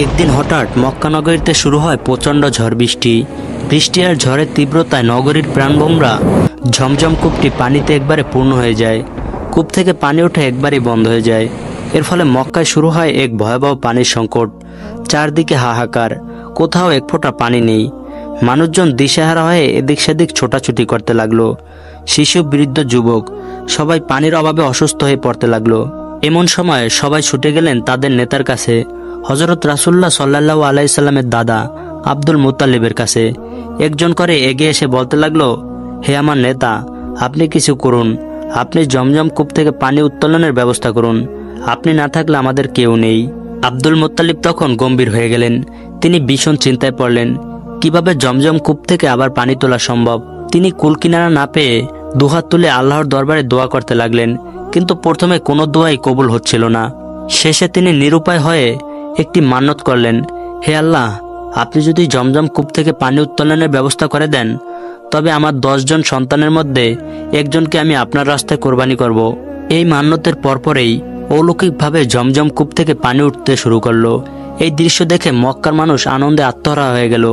একদিন হঠাৎ মক্কা নগরীতে শুরু হয় প্রচণ্ড ঝড় বৃষ্টি। বৃষ্টি আর ঝড়ের তীব্রতায় নগরীর প্রাণভোমরা ঝমঝম কূপটি পানিতে একবারে পূর্ণ হয়ে যায়। কূপ থেকে পানি ওঠা একবারেই বন্ধ হয়ে যায়। এর ফলে মক্কায় শুরু হয় এক ভয়াবহ পানির সংকট। চারদিকে হাহাকার, কোথাও এক ফোঁটা পানি নেই। মানুষজন দিশেহারা হয়ে এদিক সেদিক ছোটাছুটি করতে লাগলো। শিশু, বৃদ্ধ, যুবক সবাই পানির অভাবে অসুস্থ হয়ে পড়তে লাগলো। এমন সময় সবাই ছুটে গেলেন তাদের নেতার কাছে, হযরত রাসূলুল্লাহ সাল্লাল্লাহু আলাইহি সাল্লামের দাদা আব্দুল মুত্তালিবের কাছে। একজন করে এগিয়ে এসে বলতে লাগলো, হে আমার নেতা, আপনি কিছু করুন। আপনি জমজম কূপ থেকে পানি উত্তোলনের ব্যবস্থা করুন। আপনি না থাকলে আমাদের কেউ নেই। আব্দুল মুত্তালিব তখন গম্ভীর হয়ে গেলেন। তিনি ভীষণ চিন্তায় পড়লেন, কিভাবে জমজম কূপ থেকে আবার পানি তোলা সম্ভব। তিনি কুল কিনারা না পেয়ে দুহাত তুলে আল্লাহর দরবারে দোয়া করতে লাগলেন, কিন্তু প্রথমে কোনো দোয়াই কবুল হচ্ছিল না। শেষে তিনি নিরুপায় হয়ে একটি মান্নত করলেন, হে আল্লাহ, আপনি যদি জমজম কূপ থেকে পানি উত্তোলনের ব্যবস্থা করে দেন, তবে আমার 10 জন সন্তানের মধ্যে একজনকে আমি আপনার রাস্তায় কোরবানি করব। এই মান্যতের পরপরেই অলৌকিকভাবে জমজম কূপ থেকে পানি উঠতে শুরু করলো। এই দৃশ্য দেখে মক্কার মানুষ আনন্দে আত্মহারা হয়ে গেল।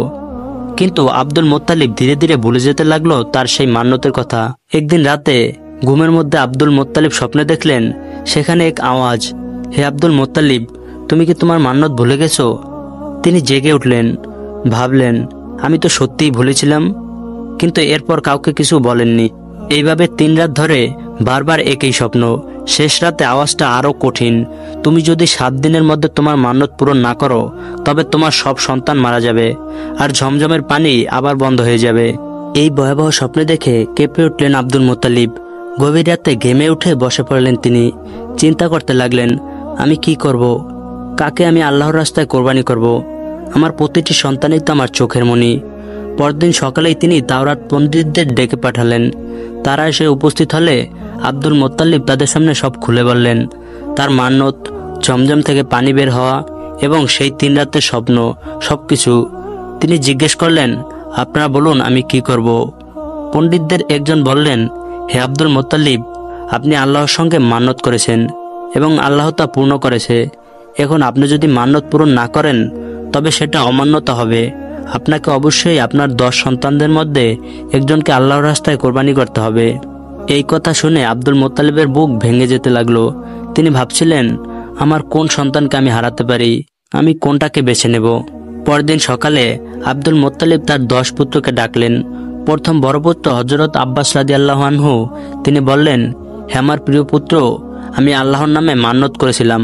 কিন্তু আব্দুল মুত্তালিব ধীরে ধীরে ভুলে যেতে লাগলো তার সেই মান্যতের কথা। একদিন রাতে ঘুমের মধ্যে আব্দুল মুত্তালিব স্বপ্নে দেখলেন, সেখানে এক আওয়াজ, হে আব্দুল মুত্তালিব, তুমি কি তোমার মান্যত ভুলে গেছো? তিনি জেগে উঠলেন, ভাবলেন, আমি তো সত্যিই ভুলেছিলাম। কিন্তু এরপর কাউকে কিছু বলেননি। এইভাবে 3 রাত ধরে বারবার একই স্বপ্ন। শেষ রাতে আওয়াজটা আরো কঠিন, তুমি যদি 7 দিনের মধ্যে তোমার মান্যত পূরণ না করো, তবে তোমার সব সন্তান মারা যাবে আর ঝমঝমের পানি আবার বন্ধ হয়ে যাবে। এই ভয়াবহ স্বপ্নে দেখে কেঁপে উঠলেন আব্দুল মুত্তালিব। গভীর রাতে ঘেমে উঠে বসে পড়লেন। তিনি চিন্তা করতে লাগলেন, আমি কি করব? কাকে আমি আল্লাহর রাস্তায় কোরবানি করব? আমার প্রতিটি সন্তানই তো আমার চোখের মণি। পরদিন সকালেই তিনি তাওরাত পণ্ডিতদের ডেকে পাঠালেন। তারা এসে উপস্থিত হলে আব্দুল মুত্তালিব তাদের সামনে সব খুলে বললেন, তার মান্যত, জমজম থেকে পানি বের হওয়া এবং সেই 3 রাতের স্বপ্ন, সবকিছু। তিনি জিজ্ঞেস করলেন, আপনারা বলুন আমি কি করব? পণ্ডিতদের একজন বললেন, হে আব্দুল মুত্তালিব, আপনি আল্লাহর সঙ্গে মান্যত করেছেন এবং আল্লাহ তা পূর্ণ করেছে। এখন আপনি যদি মান্যত পূরণ না করেন, তবে সেটা অমান্যতা হবে। আপনাকে অবশ্যই আপনার 10 সন্তানদের মধ্যে একজনকে আল্লাহর রাস্তায় কোরবানি করতে হবে। এই কথা শুনে আব্দুল মুত্তালিবের বুক ভেঙে যেতে লাগলো। তিনি ভাবছিলেন, আমার কোন সন্তানকে আমি হারাতে পারি, আমি কোনটাকে বেছে নেব। পরদিন সকালে আব্দুল মুত্তালিব তার 10 পুত্রকে ডাকলেন। প্রথম বড় পুত্র হযরত আব্বাস রাদিয়াল্লাহু আনহু, তিনি বললেন, হে আমার প্রিয় পুত্র, আমি আল্লাহর নামে মান্যত করেছিলাম।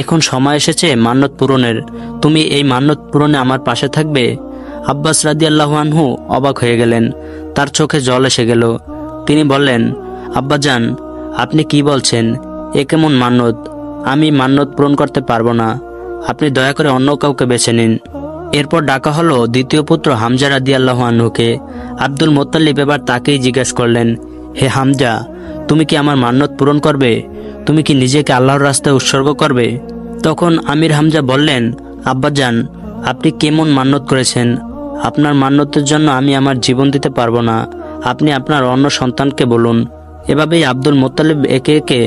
এখন সময় এসেছে মান্যত পূরণের। তুমি এই মান্যত পূরণে আমার পাশে থাকবে। আব্বাস রাদিয়াল্লাহু আনহু অবাক হয়ে গেলেন। তার চোখে জল এসে গেল। তিনি বললেন, আব্বাজান, আপনি কি বলছেন? এ কেমন মান্যত? আমি মান্যত পূরণ করতে পারবো না। আপনি দয়া করে অন্য কাউকে বেছে নিন। এরপর ডাকা হলো দ্বিতীয় পুত্র হামজা রাদিয়াল্লাহু আনহুকে। আব্দুল মুত্তালিব এবার তাকেই জিজ্ঞেস করলেন, হে হামজা, তুমি কি আমার মান্যত পূরণ করবে? তুমি কি নিজেকে আল্লাহর রাস্তায় উৎসর্গ করবে? তখন আমির হামজা বললেন, আব্বাজান, আপনি কেমন মান্যত করেছেন? আপনার মান্যতের জন্য আমি আমার জীবন দিতে পারবো না। আপনি আপনার অন্য সন্তানকে বলুন। এভাবেই আব্দুল মুত্তালিব একে একে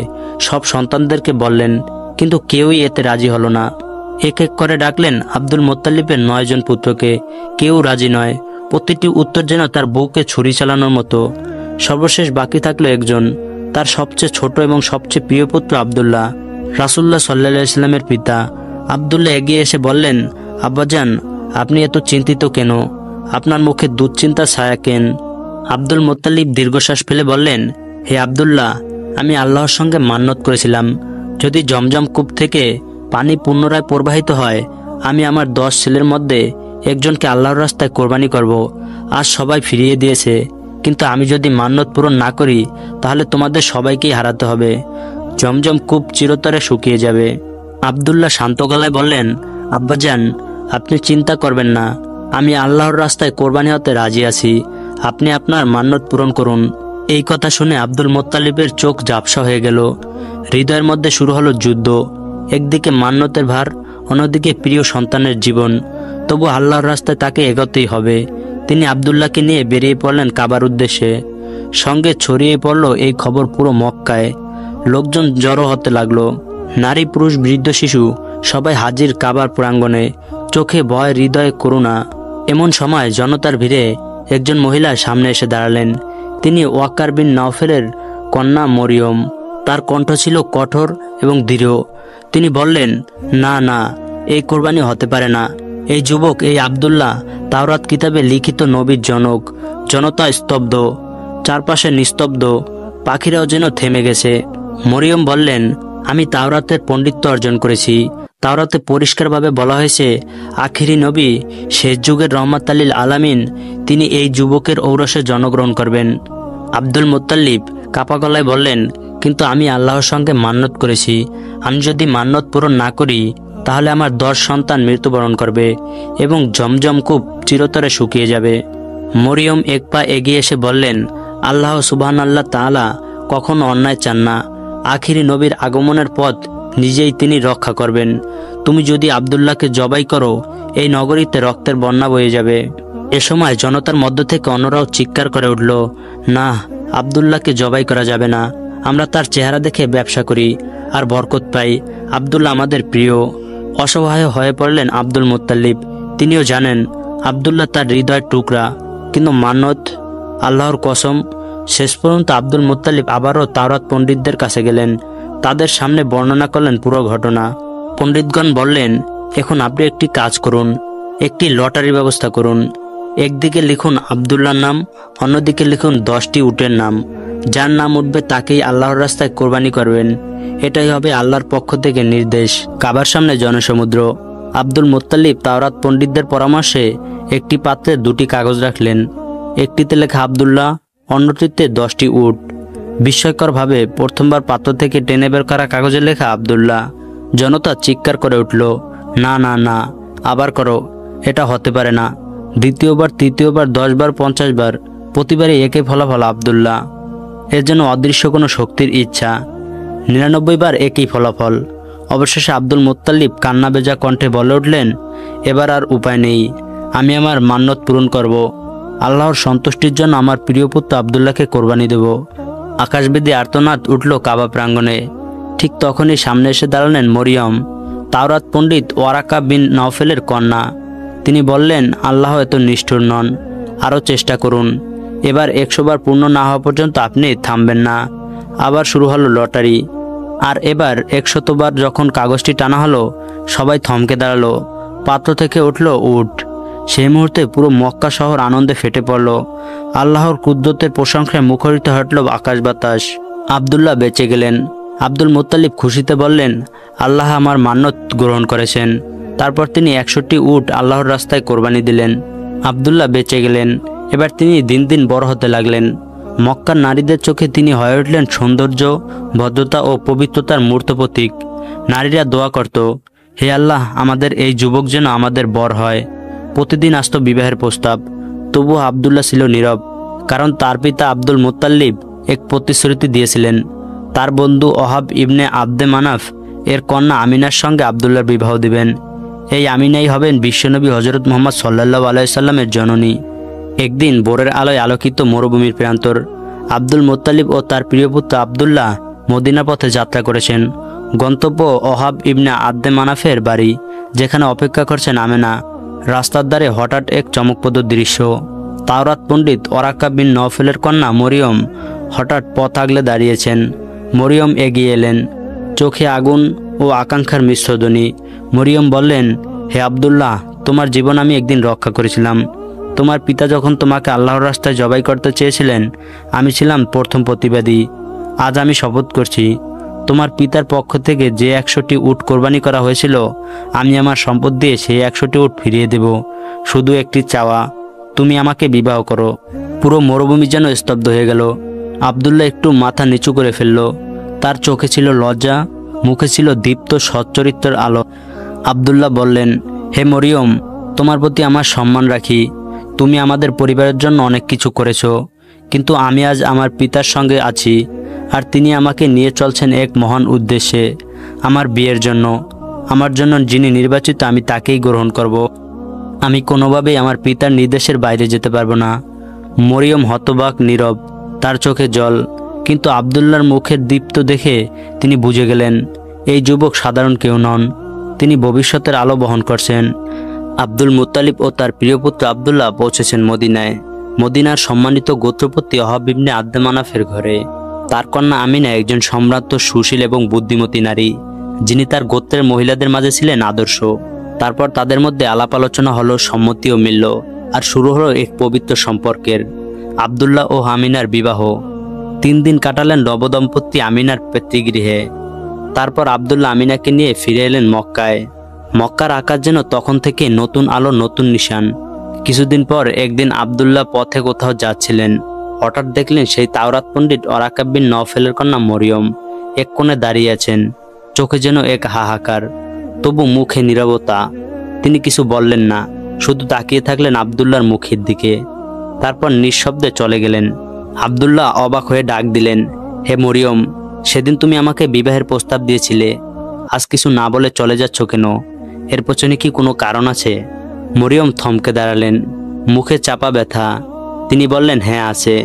সব সন্তানদেরকে বললেন, কিন্তু কেউই এতে রাজি হলো না। এক এক করে ডাকলেন আব্দুল মুত্তালিবের 9 জন পুত্রকে। কেউ রাজি নয়। প্রতিটি উত্তর যেন তার বউকে ছুরি চালানোর মতো। সর্বশেষ বাকি থাকলো একজন, তার সবচেয়ে ছোট এবং সবচেয়ে প্রিয় পুত্র আব্দুল্লাহ, রাসূলুল্লাহ সাল্লাল্লাহু আলাইহি সাল্লামের পিতা। আব্দুল্লাহ এগিয়ে এসে বললেন, আব্বাজান, আপনি এত চিন্তিত কেন? আপনার মুখে দুশ্চিন্তার ছায়া কেন? আব্দুল মুত্তালিব দীর্ঘশ্বাস ফেলে বললেন, হে আব্দুল্লাহ, আমি আল্লাহর সঙ্গে মান্যত করেছিলাম, যদি জমজম কূপ থেকে পানি পুনরায় প্রবাহিত হয়, আমি আমার 10 ছেলের মধ্যে একজনকে আল্লাহর রাস্তায় কোরবানি করব। আজ সবাই ফিরিয়ে দিয়েছে, কিন্তু আমি যদি মান্যত পূরণ না করি, তাহলে তোমাদের সবাইকেই হারাতে হবে। জমজম কূপ চিরতরে শুকিয়ে যাবে। আব্দুল্লাহ শান্ত গলায় বললেন, আব্বাজান, আপনি চিন্তা করবেন না, আমি আল্লাহর রাস্তায় কোরবানি হতে রাজি আছি। আপনি আপনার মান্যত পূরণ করুন। এই কথা শুনে আব্দুল মুত্তালিবের চোখ ঝাপসা হয়ে গেল। হৃদয়ের মধ্যে শুরু হলো যুদ্ধ। একদিকে মান্যতের ভার, অন্যদিকে প্রিয় সন্তানের জীবন। তবু আল্লাহর রাস্তায় তাকে এগোতেই হবে। তিনি আব্দুল্লাহকে নিয়ে বেরিয়ে পড়লেন কাবার উদ্দেশ্যে। সঙ্গে ছড়িয়ে পড়ল এই খবর পুরো মক্কায়। লোকজন জড়ো হতে লাগলো। নারী, পুরুষ, বৃদ্ধ, শিশু সবাই হাজির কাবার প্রাঙ্গণে, চোখে ভয়, হৃদয়ে করুণা। এমন সময় জনতার ভিড়ে একজন মহিলা সামনে এসে দাঁড়ালেন। তিনি ওয়াক্কার বিন নওফেলের কন্যা মরিয়ম। তার কণ্ঠ ছিল কঠোর এবং দৃঢ়। তিনি বললেন, না না, এই কোরবানি হতে পারে না। এই যুবক, এই আব্দুল্লাহ, তাওরাত কিতাবে লিখিত নবীর জনক। জনতা স্তব্ধ, চারপাশে নিস্তব্ধ, পাখিরাও যেন থেমে গেছে। মরিয়ম বললেন, আমি তাওরাতের পণ্ডিত্য অর্জন করেছি। তাওরাতে পরিষ্কারভাবে বলা হয়েছে, আখিরি নবী, শেষ যুগের রহমাত লিল আলামিন, তিনি এই যুবকের ঔরসে জন্মগ্রহণ করবেন। আব্দুল মুত্তালিব কাপা গলায় বললেন, কিন্তু আমি আল্লাহর সঙ্গে মান্নত করেছি। আমি যদি মান্নত পূরণ না করি তাহলে আমার 10 সন্তান মৃত্যুবরণ করবে এবং জমজম কূপ চিরতরে শুকিয়ে যাবে। মরিয়ম এক পা এগিয়ে এসে বললেন, আল্লাহ সুবহানাল্লাহ তাআলা কখনো অন্যায় চান না। আখিরি নবীর আগমনের পথ নিজেই তিনি রক্ষা করবেন। তুমি যদি আব্দুল্লাহকে জবাই করো, এই নগরীতে রক্তের বন্যা বয়ে যাবে। এ সময় জনতার মধ্য থেকে অন্যরাও চিৎকার করে উঠল, না, আব্দুল্লাহকে জবাই করা যাবে না। আমরা তার চেহারা দেখে ব্যবসা করি আর বরকত পাই। আব্দুল্লাহ আমাদের প্রিয়। অসহায় হয়ে পড়লেন আব্দুল মুত্তালিব। তিনিও জানেন আব্দুল্লাহ তার হৃদয়ের টুকরা, কিন্তু মানত, আল্লাহর কসম। শেষ পর্যন্ত আব্দুল মুত্তালিব আবারও তাওরাত পণ্ডিতদের কাছে গেলেন। তাদের সামনে বর্ণনা করলেন পুরো ঘটনা। পণ্ডিতগণ বললেন, এখন আপনি একটি কাজ করুন, একটি লটারির ব্যবস্থা করুন। একদিকে লিখুন আব্দুল্লাহর নাম, অন্যদিকে লিখুন 10টি উটের নাম। যার নাম উঠবে তাকেই আল্লাহর রাস্তায় কোরবানি করবেন। এটাই হবে আল্লাহর পক্ষ থেকে নির্দেশ। কাবার সামনে জনসমুদ্র। আব্দুল মুত্তালিব তাওরাত পণ্ডিতদের পরামর্শে একটি পাত্রে 2টি কাগজ রাখলেন। একটিতে লেখা আব্দুল্লাহ, অন্যটিতে 10টি উট। বিস্ময়করভাবে প্রথমবার পাত্র থেকে টেনে বের করা কাগজে লেখা আব্দুল্লাহ। জনতা চিৎকার করে উঠল, না না না, আবার করো, এটা হতে পারে না। দ্বিতীয়বার, তৃতীয়বার, 10 বার, 50 বার, প্রতিবারই একই ফলাফল আব্দুল্লাহ। এর জন্য অদৃশ্য কোনো শক্তির ইচ্ছা। 99 বার একই ফলাফল। অবশেষে আব্দুল মুত্তালিব কান্না ভেজা কণ্ঠে বলে উঠলেন, এবার আর উপায় নেই, আমি আমার মান্যত পূরণ করব। আল্লাহর সন্তুষ্টির জন্য আমার প্রিয় পুত্র আব্দুল্লাহকে কোরবানি দেব। আকাশবেদী আর্তনাদ উঠল কাবা প্রাঙ্গণে। ঠিক তখনই সামনে এসে দাঁড়ালেন মরিয়ম, তাওরাত পণ্ডিত ওয়ারাকা বিন নওফেলের কন্যা। তিনি বললেন, আল্লাহ এত নিষ্ঠুর নন, আরও চেষ্টা করুন। এবার 100 বার পূর্ণ না হওয়া পর্যন্ত আপনি থামবেন না। আবার শুরু হলো লটারি। আর এবার 100 বার যখন কাগজটি টানা হলো, সবাই থমকে দাঁড়ালো। পাত্র থেকে উঠল উট। সেই মুহূর্তে পুরো মক্কা শহর আনন্দে ফেটে পড়ল। আল্লাহর কুদরতের প্রশংসায় মুখরিত হটল আকাশ বাতাস। আব্দুল্লাহ বেঁচে গেলেন। আব্দুল মুত্তালিব খুশিতে বললেন, আল্লাহ আমার মান্যত গ্রহণ করেছেন। তারপর তিনি 100টি উট আল্লাহর রাস্তায় কোরবানি দিলেন। আব্দুল্লাহ বেঁচে গেলেন। এবার তিনি দিন দিন বড় হতে লাগলেন। মক্কার নারীদের চোখে তিনি হয়ে উঠলেন সৌন্দর্য, ভদ্রতা ও পবিত্রতার মূর্ত প্রতীক। নারীরা দোয়া করত, হে আল্লাহ, আমাদের এই যুবক যেন আমাদের বর হয়। প্রতিদিন আসত বিবাহের প্রস্তাব। তবুও আব্দুল্লাহ ছিল নীরব, কারণ তার পিতা আব্দুল মুত্তালিব এক প্রতিশ্রুতি দিয়েছিলেন। তার বন্ধু ওহাব ইবনে আব্দে মানাফ এর কন্যা আমিনার সঙ্গে আব্দুল্লাহর বিবাহ দিবেন। এই আমিনাই হবেন বিশ্বনবী হজরত মুহাম্মদ সাল্লাল্লাহু আলাইহি সাল্লামের জননী। একদিন ভোরের আলোয় আলোকিত মরুভূমির প্রান্তর। আব্দুল মুত্তালিব ও তার প্রিয় পুত্র আব্দুল্লাহ মদিনা পথে যাত্রা করেছেন। গন্তব্য ওহাব ইবনে আব্দে মানাফের বাড়ি, যেখানে অপেক্ষা করছেন আমেনা। রাস্তার ধারে হঠাৎ এক চমকপ্রদ দৃশ্য। তাওরাত পণ্ডিত ওয়ারাকা বিন নওফেলের কন্যা মরিয়ম হঠাৎ পথ আগলে দাঁড়িয়েছেন। মরিয়ম এগিয়ে এলেন, চোখে আগুন ও আকাঙ্ক্ষার মিশ্রধ্বনি। মরিয়ম বললেন, হে আব্দুল্লাহ, তোমার জীবন আমি একদিন রক্ষা করেছিলাম। তোমার পিতা যখন তোমাকে আল্লাহর রাস্তায় জবাই করতে চেয়েছিলেন, আমি ছিলাম প্রথম প্রতিবাদী। আজ আমি শপথ করছি, তোমার পিতার পক্ষ থেকে যে 100টি উট কোরবানি করা হয়েছিল, আমি আমার সম্পদ দিয়ে সেই 100টি উট ফিরিয়ে দেব। শুধু একটি চাওয়া, তুমি আমাকে বিবাহ করো। পুরো মরুভূমি যেন স্তব্ধ হয়ে গেল। আব্দুল্লাহ একটু মাথা নিচু করে ফেলল। তার চোখে ছিল লজ্জা, মুখে ছিল দীপ্ত সচ্চরিত্রের আলো। আব্দুল্লাহ বললেন, হে মরিয়ম, তোমার প্রতি আমার সম্মান রাখি। তুমি আমাদের পরিবারের জন্য অনেক কিছু করেছো, কিন্তু আমি আজ আমার পিতার সঙ্গে আছি, আর তিনি আমাকে নিয়ে চলছেন এক মহান উদ্দেশ্যে, আমার বিয়ের জন্য। আমার জন্য যিনি নির্বাচিত, আমি তাকেই গ্রহণ করব। আমি কোনোভাবেই আমার পিতার নির্দেশের বাইরে যেতে পারবো না। মরিয়ম হতবাক, নীরব, তার চোখে জল। কিন্তু আব্দুল্লাহর মুখের দীপ্ত দেখে তিনি বুঝে গেলেন, এই যুবক সাধারণ কেউ নন। তিনি ভবিষ্যতের আলো বহন করছেন। আব্দুল মুত্তালিব ও তার প্রিয় পুত্র আব্দুল্লাহ পৌঁছেছেন মদিনায়। মদিনার সম্মানিত গোত্রপতি ওহাব ইবনে আব্দে মানাফের ঘরে। তার কন্যা আমিনা একজন সম্ভ্রান্ত, সুশীল এবং বুদ্ধিমতী নারী, যিনি তার গোত্রের মহিলাদের মাঝে ছিলেন আদর্শ। তারপর তাদের মধ্যে আলাপ আলোচনা হলো, সম্মতিও মিলল, আর শুরু হলো এক পবিত্র সম্পর্কের। আব্দুল্লাহ ও আমিনার বিবাহ। 3 দিন কাটালেন নবদম্পতি আমিনার পিতৃগৃহে। তারপর আব্দুল্লাহ আমিনাকে নিয়ে ফিরে এলেন মক্কায়। মক্কার আকাশ যেন তখন থেকে নতুন আলো, নতুন নিশান। কিছুদিন পর একদিন আব্দুল্লাহ পথে কোথাও যাচ্ছিলেন। হঠাৎ দেখলেন সেই তাওরাত পণ্ডিত ওরাকা বিন নওফেলের কন্যা মরিয়ম এক কোণে দাঁড়িয়ে আছেন। চোখে যেন এক হাহাকার, তবু মুখে নীরবতা। তিনি কিছু বললেন না, শুধু তাকিয়ে থাকলেন আব্দুল্লাহর মুখের দিকে। তারপর নিঃশব্দে চলে গেলেন। আব্দুল্লাহ অবাক হয়ে ডাক দিলেন, হে মরিয়ম, সেদিন তুমি আমাকে বিবাহের প্রস্তাব দিয়েছিলে, আজ কিছু না বলে চলে যাচ্ছ কেন? এর পেছনে কি কোনো কারণ আছে? মরিয়ম থমকে দাঁড়ালেন, মুখে চাপা ব্যথা। তিনি বললেন, হ্যাঁ আছে।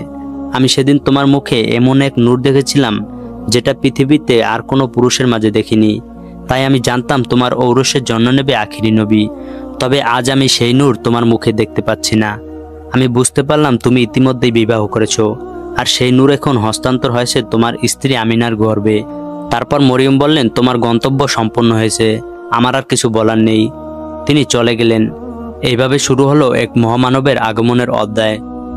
আমি সেদিন তোমার মুখে এমন এক নূর দেখেছিলাম যেটা পৃথিবীতে আর কোনো পুরুষের মাঝে দেখিনি। তাই আমি জানতাম তোমার ঔরসের জন্ম নেবে আখিরি নবী। তবে আজ আমি সেই নূর তোমার মুখে দেখতে পাচ্ছি না। আমি বুঝতে পারলাম তুমি ইতিমধ্যেই বিবাহ করেছো, আর সেই নূর এখন হস্তান্তর হয়েছে তোমার স্ত্রী আমিনার গর্ভে। তারপর মরিয়ম বললেন, তোমার গন্তব্য সম্পন্ন হয়েছে, আমার আর কিছু বলার নেই। তিনি চলে গেলেন। এইভাবে শুরু হলো এক মহামানবের আগমনের অধ্যায়,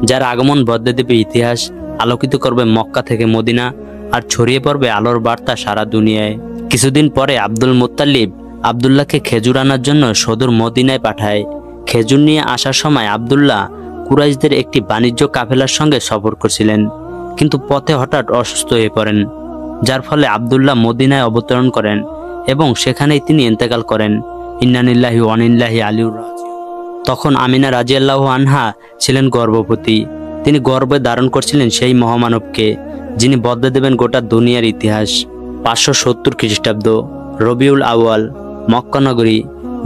যার আগমন বদলে দেবে ইতিহাস, আলোকিত করবে মক্কা থেকে মদিনা, আর ছড়িয়ে পড়বে আলোর বার্তা সারা দুনিয়ায়। কিছুদিন পরে আব্দুল মুত্তালিব আব্দুল্লাহকে খেজুর আনার জন্য সদর মদিনায় পাঠায়। খেজুর নিয়ে আসার সময় আব্দুল্লাহ কুরাইশদের একটি বাণিজ্য কাফেলার সঙ্গে সফর করছিলেন, কিন্তু পথে হঠাৎ অসুস্থ হয়ে পড়েন, যার ফলে আব্দুল্লাহ মদিনায় অবতরণ করেন এবং সেখানেই তিনি ইন্তেকাল করেন। ইন্না লিল্লাহি ওয়া ইন্না ইলাইহি রাজিউন। তখন আমিনা রাদিয়াল্লাহু আনহা ছিলেন গর্ভবতী। তিনি গর্ভে ধারণ করছিলেন সেই মহামানবকে, যিনি বদলে দেবেন গোটা দুনিয়ার ইতিহাস। 570 খ্রিস্টাব্দ, রবিউল আউয়াল, মক্কা নগরী।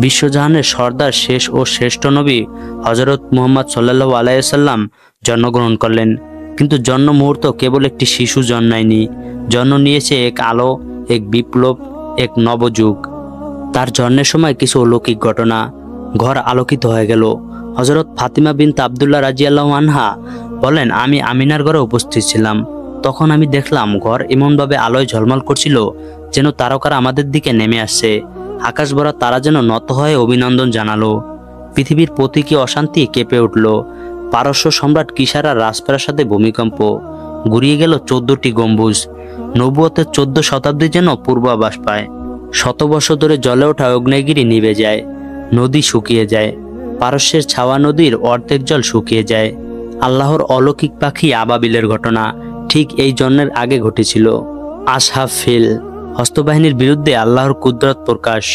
বিশ্বজাহানের সর্দার, শেষ ও শ্রেষ্ঠ নবী হযরত মুহাম্মদ সাল্লাল্লাহু আলাইহি ওয়াসাল্লাম জন্মগ্রহণ করলেন। কিন্তু জন্ম মুহূর্ত কেবল একটি শিশু জন্মায়নি, জন্ম নিয়েছে এক আলো, এক বিপ্লব, এক নবযুগ। তার জন্মের সময় কিছু অলৌকিক ঘটনা। ঘর আলোকিত হয়ে গেল। হযরত ফাতিমা বিনত আব্দুল্লাহ রাদিয়াল্লাহু আনহা বলেন, আমি আমিনার ঘরে উপস্থিত ছিলাম। তখন আমি দেখলাম ঘর এমনভাবে আলোয় ঝলমল করছিল যেন তারকারা আমাদের দিকে নেমে আসছে। আকাশ ভরা তারা যেন নত হয়ে অভিনন্দন জানালো। পৃথিবীর প্রতীকী অশান্তি কেঁপে উঠল। পারস্য সম্রাট কিসারার রাজপ্রাসাদে ভূমিকম্প। ঘুরিয়ে গেল 14টি গম্বুজ। নবুয়তের 14 শতাব্দী যেন পূর্বাভাস পায়। শত বছর ধরে জ্বলে ওঠা আগ্নেয়গিরি নিভে যায়, নদী শুকিয়ে যায়। পারস্যের ছাওয়া নদীর অর্ধেক জল শুকিয়ে যায়। আল্লাহর অলৌকিক পাখি আবাবিলের ঘটনা ঠিক এই জন্মের আগে ঘটেছিল। আসহাব ফিল, হস্তবাহিনীর বিরুদ্ধে আল্লাহর কুদরত প্রকাশ।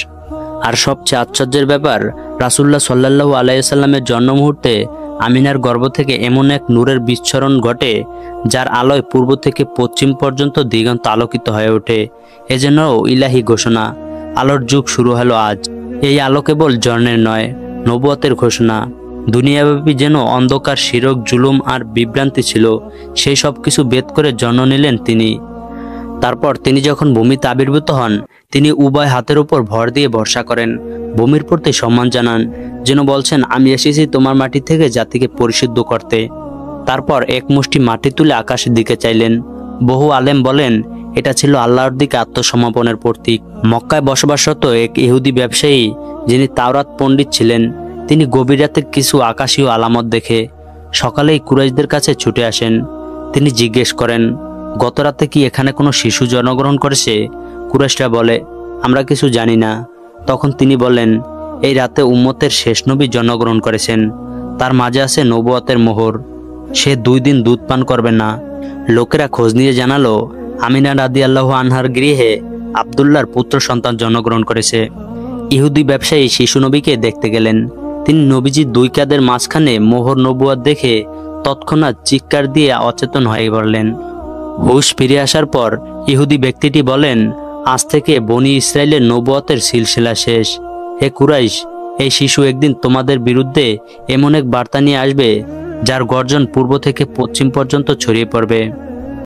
আর সবচেয়ে আশ্চর্যের ব্যাপার, রাসূলুল্লাহ সাল্লাল্লাহু আলাইহি ওয়াসাল্লামের জন্ম মুহূর্তে আমিনার গর্ভ থেকে এমন এক নূরের বিচ্ছরণ ঘটে, যার আলোয় পূর্ব থেকে পশ্চিম পর্যন্ত দিগন্ত আলোকিত হয়ে ওঠে। এজন্য ইলাহি ঘোষণা, আলোর যুগ শুরু হলো আজ। এই আলো কেবল জন্মের নয়, নবুয়তের ঘোষণা। দুনিয়াব্যাপী যেন অন্ধকার, শিরক, জুলুম আর বিভ্রান্তি ছিল, সেই সব কিছু ভেদ করে জন্ম নিলেন তিনি। তারপর তিনি যখন ভূমিতে আবির্ভূত হন, তিনি উভয় হাতের উপর ভর দিয়ে ভরসা করেন, ভূমির প্রতি সম্মান জানান, যেন বলছেন, আমি এসেছি তোমার মাটি থেকে জাতিকে পরিশুদ্ধ করতে। তারপর এক মুষ্টি মাটি তুলে আকাশের দিকে চাইলেন। বহু আলেম বলেন, এটা ছিল আল্লাহর দিকে আত্মসমর্পণের প্রতীক। মক্কায় বসবাসরত এক ইহুদি ব্যবসায়ী, যিনি তাওরাত পণ্ডিত ছিলেন, তিনি গভীর রাতে কিছু আকাশীয় আলামত দেখে সকালেই কুরাইশদের কাছে ছুটে আসেন। তিনি জিজ্ঞেস করেন, গত রাতে কি এখানে কোনো শিশু জন্মগ্রহণ করেছে? কুরাইশরা বলে, আমরা কিছু জানি না। তখন তিনি বলেন, এই রাতে উম্মতের শেষ নবী জন্মগ্রহণ করেছেন, তার মাঝে আছে নবুয়তের মোহর। সে 2 দিন দুধ পান করবে না। লোকেরা খোঁজ নিয়ে জানালো, আমিনা রাদিয়াল্লাহু আনহার গৃহে আব্দুল্লাহর পুত্র সন্তান জন্মগ্রহণ করেছে। ইহুদি ব্যবসায়ী শিশু নবীকে দেখতে গেলেন। তিনি নবীজির 2 কাঁধের মাঝখানে মোহর নবুয়ত দেখে তৎক্ষণাৎ চিৎকার দিয়ে অচেতন হয়ে পড়লেন। হুশ ফিরে আসার পর ইহুদি ব্যক্তিটি বলেন, আজ থেকে বনি ইসরায়েলের নবুয়তের সিলসিলা শেষ। হে কুরাইশ, এই শিশু একদিন তোমাদের বিরুদ্ধে এমন এক বার্তা নিয়ে আসবে, যার গর্জন পূর্ব থেকে পশ্চিম পর্যন্ত ছড়িয়ে পড়বে।